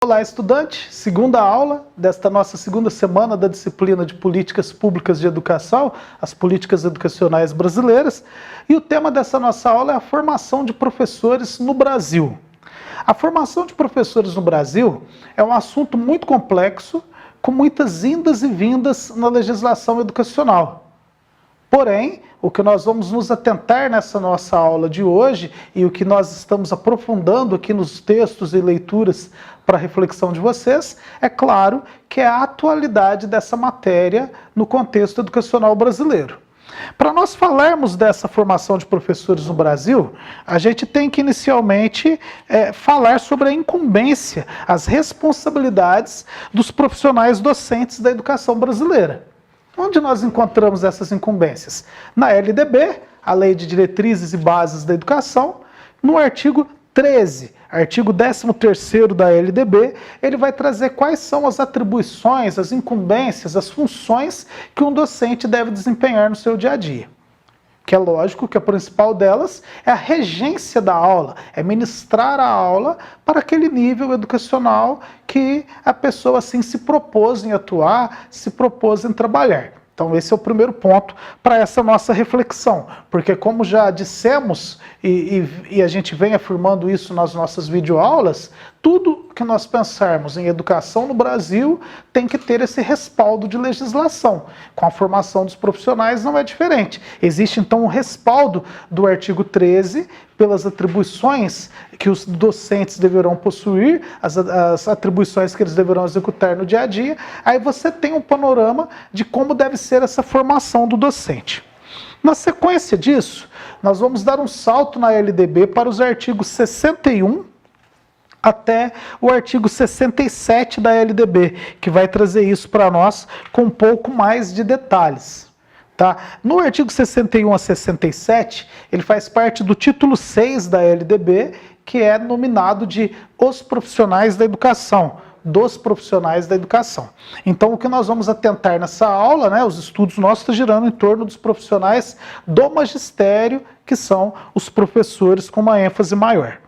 Olá, estudante! Segunda aula desta nossa segunda semana da disciplina de Políticas Públicas de Educação, as políticas educacionais brasileiras, e o tema dessa nossa aula é a formação de professores no Brasil. A formação de professores no Brasil é um assunto muito complexo, com muitas indas e vindas na legislação educacional. Porém, o que nós vamos nos atentar nessa nossa aula de hoje e o que nós estamos aprofundando aqui nos textos e leituras para a reflexão de vocês, é claro que é a atualidade dessa matéria no contexto educacional brasileiro. Para nós falarmos dessa formação de professores no Brasil, a gente tem que inicialmente falar sobre a incumbência, as responsabilidades dos profissionais docentes da educação brasileira. Onde nós encontramos essas incumbências? Na LDB, a Lei de Diretrizes e Bases da Educação, no artigo 13, artigo 13º da LDB, ele vai trazer quais são as atribuições, as incumbências, as funções que um docente deve desempenhar no seu dia a dia. Que é lógico que a principal delas é a regência da aula, é ministrar a aula para aquele nível educacional que a pessoa assim se propôs em atuar, se propôs em trabalhar. Então esse é o primeiro ponto para essa nossa reflexão, porque como já dissemos e a gente vem afirmando isso nas nossas videoaulas, tudo que nós pensarmos em educação no Brasil tem que ter esse respaldo de legislação. Com a formação dos profissionais não é diferente. Existe então um respaldo do artigo 13 pelas atribuições que os docentes deverão possuir, as atribuições que eles deverão executar no dia a dia. Aí você tem um panorama de como deve ser essa formação do docente. Na sequência disso, nós vamos dar um salto na LDB para os artigos 61 até o artigo 67 da LDB, que vai trazer isso para nós com um pouco mais de detalhes. Tá? No artigo 61 a 67, ele faz parte do título 6 da LDB, que é nominado de Os Profissionais da Educação, dos profissionais da educação. Então, o que nós vamos atentar nessa aula, né, os estudos nossos estão girando em torno dos profissionais do magistério, que são os professores com uma ênfase maior.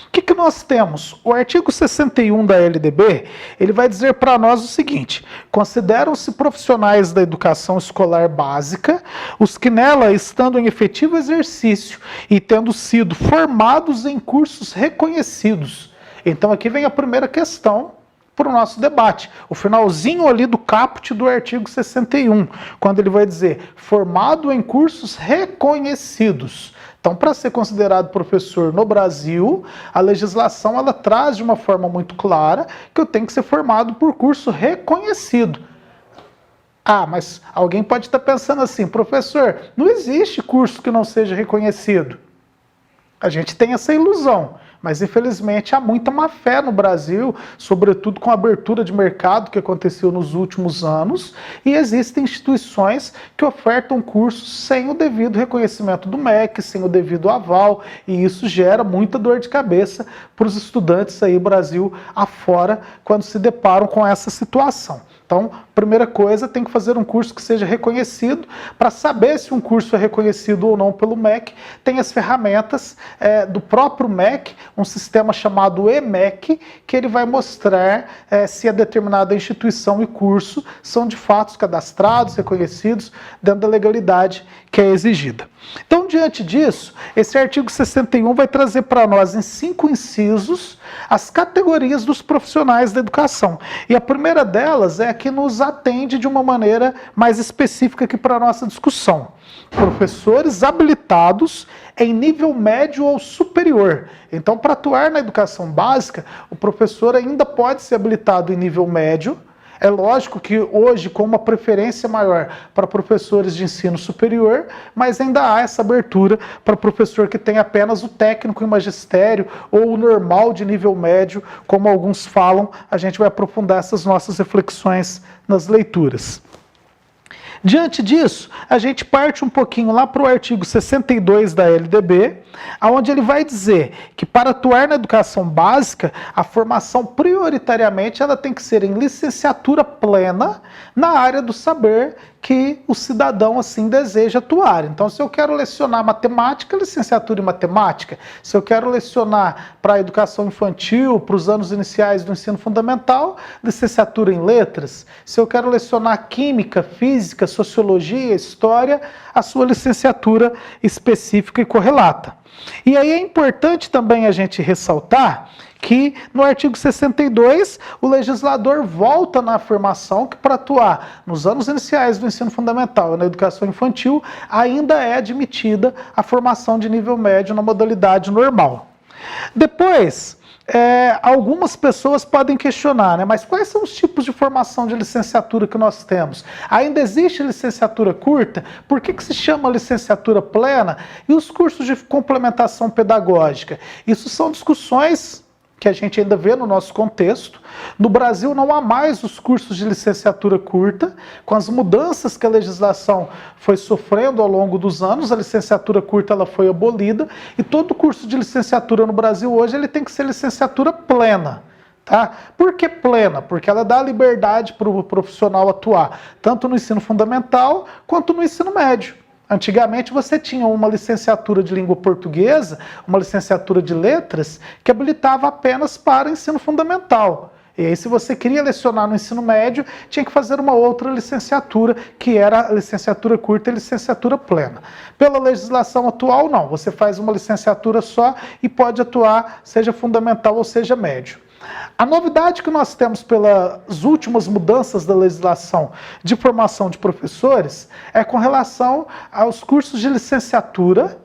O que nós temos? O artigo 61 da LDB, ele vai dizer para nós o seguinte: consideram-se profissionais da educação escolar básica os que nela, estando em efetivo exercício e tendo sido formados em cursos reconhecidos. Então aqui vem a primeira questão para o nosso debate, o finalzinho ali do caput do artigo 61, quando ele vai dizer formado em cursos reconhecidos. Então, para ser considerado professor no Brasil, a legislação ela traz de uma forma muito clara que eu tenho que ser formado por curso reconhecido. Ah, mas alguém pode estar pensando assim, professor, não existe curso que não seja reconhecido. A gente tem essa ilusão, mas infelizmente há muita má fé no Brasil, sobretudo com a abertura de mercado que aconteceu nos últimos anos, e existem instituições que ofertam cursos sem o devido reconhecimento do MEC, sem o devido aval, e isso gera muita dor de cabeça para os estudantes aí Brasil afora quando se deparam com essa situação. Então, primeira coisa, tem que fazer um curso que seja reconhecido. Para saber se um curso é reconhecido ou não pelo MEC, tem as ferramentas do próprio MEC, um sistema chamado EMEC, que ele vai mostrar se a determinada instituição e curso são de fato cadastrados, reconhecidos, dentro da legalidade que é exigida. Então, diante disso, esse artigo 61 vai trazer para nós, em 5 incisos, as categorias dos profissionais da educação. E a primeira delas é a que nos atende de uma maneira mais específica aqui para a nossa discussão. Professores habilitados em nível médio ou superior. Então, para atuar na educação básica, o professor ainda pode ser habilitado em nível médio. É lógico que hoje, com uma preferência maior para professores de ensino superior, mas ainda há essa abertura para professor que tem apenas o técnico em magistério ou o normal de nível médio, como alguns falam. A gente vai aprofundar essas nossas reflexões nas leituras. Diante disso, a gente parte um pouquinho lá para o artigo 62 da LDB, onde ele vai dizer que para atuar na educação básica, a formação prioritariamente ela tem que ser em licenciatura plena na área do saber, que o cidadão assim deseja atuar. Então, se eu quero lecionar matemática, licenciatura em matemática. Se eu quero lecionar para a educação infantil, para os anos iniciais do ensino fundamental, licenciatura em letras. Se eu quero lecionar química, física, sociologia, história, a sua licenciatura específica e correlata. E aí é importante também a gente ressaltar que no artigo 62 o legislador volta na afirmação que para atuar nos anos iniciais do ensino fundamental e na educação infantil ainda é admitida a formação de nível médio na modalidade normal. Depois, algumas pessoas podem questionar, né? Mas quais são os tipos de formação de licenciatura que nós temos? Ainda existe licenciatura curta? Por que se chama licenciatura plena? E os cursos de complementação pedagógica? Isso são discussões que a gente ainda vê no nosso contexto. No Brasil não há mais os cursos de licenciatura curta, com as mudanças que a legislação foi sofrendo ao longo dos anos, a licenciatura curta ela foi abolida, e todo curso de licenciatura no Brasil hoje ele tem que ser licenciatura plena. Tá? Por que plena? Porque ela dá liberdade para o profissional atuar, tanto no ensino fundamental quanto no ensino médio. Antigamente você tinha uma licenciatura de língua portuguesa, uma licenciatura de letras, que habilitava apenas para ensino fundamental. E aí, se você queria lecionar no ensino médio, tinha que fazer uma outra licenciatura, que era a licenciatura curta e licenciatura plena. Pela legislação atual, não. Você faz uma licenciatura só e pode atuar, seja fundamental ou seja médio. A novidade que nós temos pelas últimas mudanças da legislação de formação de professores é com relação aos cursos de licenciatura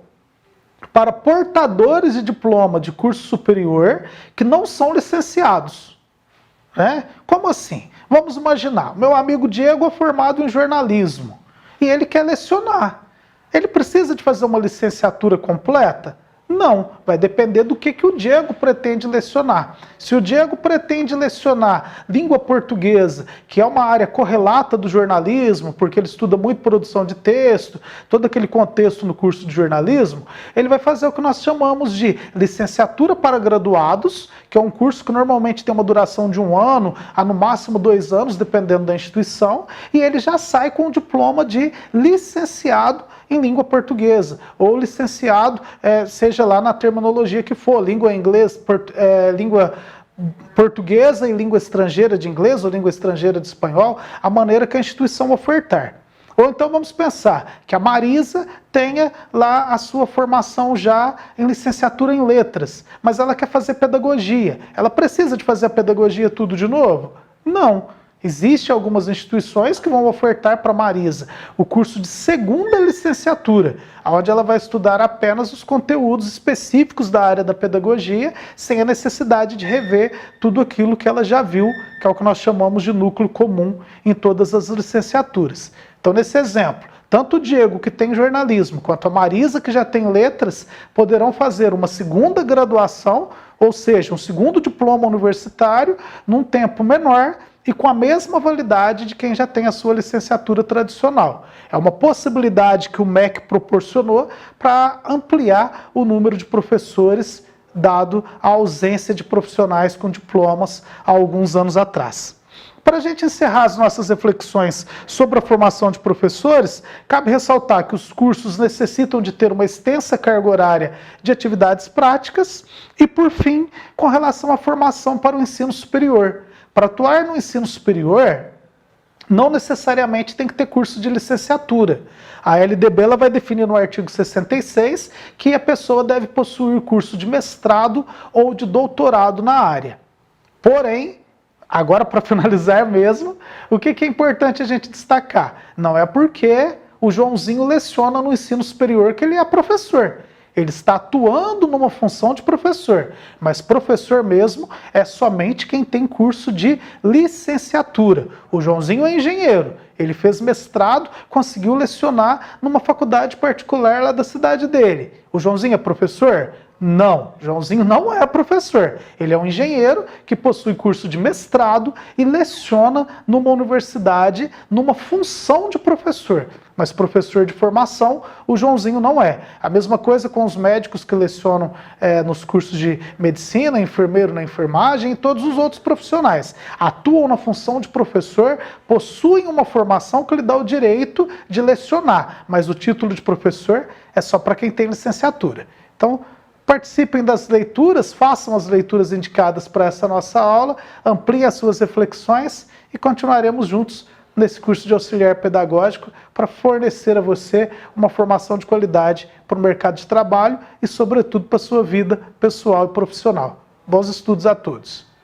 para portadores de diploma de curso superior que não são licenciados. Né? Como assim? Vamos imaginar, meu amigo Diego é formado em jornalismo e ele quer lecionar. Ele precisa de fazer uma licenciatura completa? Não, vai depender do que o Diego pretende lecionar. Se o Diego pretende lecionar língua portuguesa, que é uma área correlata do jornalismo, porque ele estuda muito produção de texto, todo aquele contexto no curso de jornalismo, ele vai fazer o que nós chamamos de licenciatura para graduados, que é um curso que normalmente tem uma duração de 1 ano, a no máximo 2 anos, dependendo da instituição, e ele já sai com o diploma de licenciado em língua portuguesa, ou licenciado, seja lá na terminologia que for, língua inglesa, língua portuguesa e língua estrangeira de inglês ou língua estrangeira de espanhol, a maneira que a instituição ofertar. Ou então vamos pensar que a Marisa tenha lá a sua formação já em licenciatura em letras, mas ela quer fazer pedagogia. Ela precisa de fazer a pedagogia tudo de novo? Não. Existem algumas instituições que vão ofertar para a Marisa o curso de segunda licenciatura, onde ela vai estudar apenas os conteúdos específicos da área da pedagogia, sem a necessidade de rever tudo aquilo que ela já viu, que é o que nós chamamos de núcleo comum em todas as licenciaturas. Então, nesse exemplo, tanto o Diego, que tem jornalismo, quanto a Marisa, que já tem letras, poderão fazer uma segunda graduação, ou seja, um segundo diploma universitário, num tempo menor, e com a mesma validade de quem já tem a sua licenciatura tradicional. É uma possibilidade que o MEC proporcionou para ampliar o número de professores, dado a ausência de profissionais com diplomas há alguns anos atrás. Para a gente encerrar as nossas reflexões sobre a formação de professores, cabe ressaltar que os cursos necessitam de ter uma extensa carga horária de atividades práticas e, por fim, com relação à formação para o ensino superior. Para atuar no ensino superior, não necessariamente tem que ter curso de licenciatura. A LDB ela vai definir no artigo 66 que a pessoa deve possuir curso de mestrado ou de doutorado na área. Porém, agora para finalizar mesmo, o que é importante a gente destacar? Não é porque o Joãozinho leciona no ensino superior que ele é professor. Ele está atuando numa função de professor, mas professor mesmo é somente quem tem curso de licenciatura. O Joãozinho é engenheiro, ele fez mestrado, conseguiu lecionar numa faculdade particular lá da cidade dele. O Joãozinho é professor? Não, Joãozinho não é professor. Ele é um engenheiro que possui curso de mestrado e leciona numa universidade, numa função de professor. Mas professor de formação, o Joãozinho não é. A mesma coisa com os médicos que lecionam nos cursos de medicina, enfermeiro na enfermagem e todos os outros profissionais. Atuam na função de professor, possuem uma formação que lhe dá o direito de lecionar, mas o título de professor é só para quem tem licenciatura. Então, participem das leituras, façam as leituras indicadas para essa nossa aula, ampliem as suas reflexões e continuaremos juntos nesse curso de auxiliar pedagógico para fornecer a você uma formação de qualidade para o mercado de trabalho e, sobretudo, para a sua vida pessoal e profissional. Bons estudos a todos!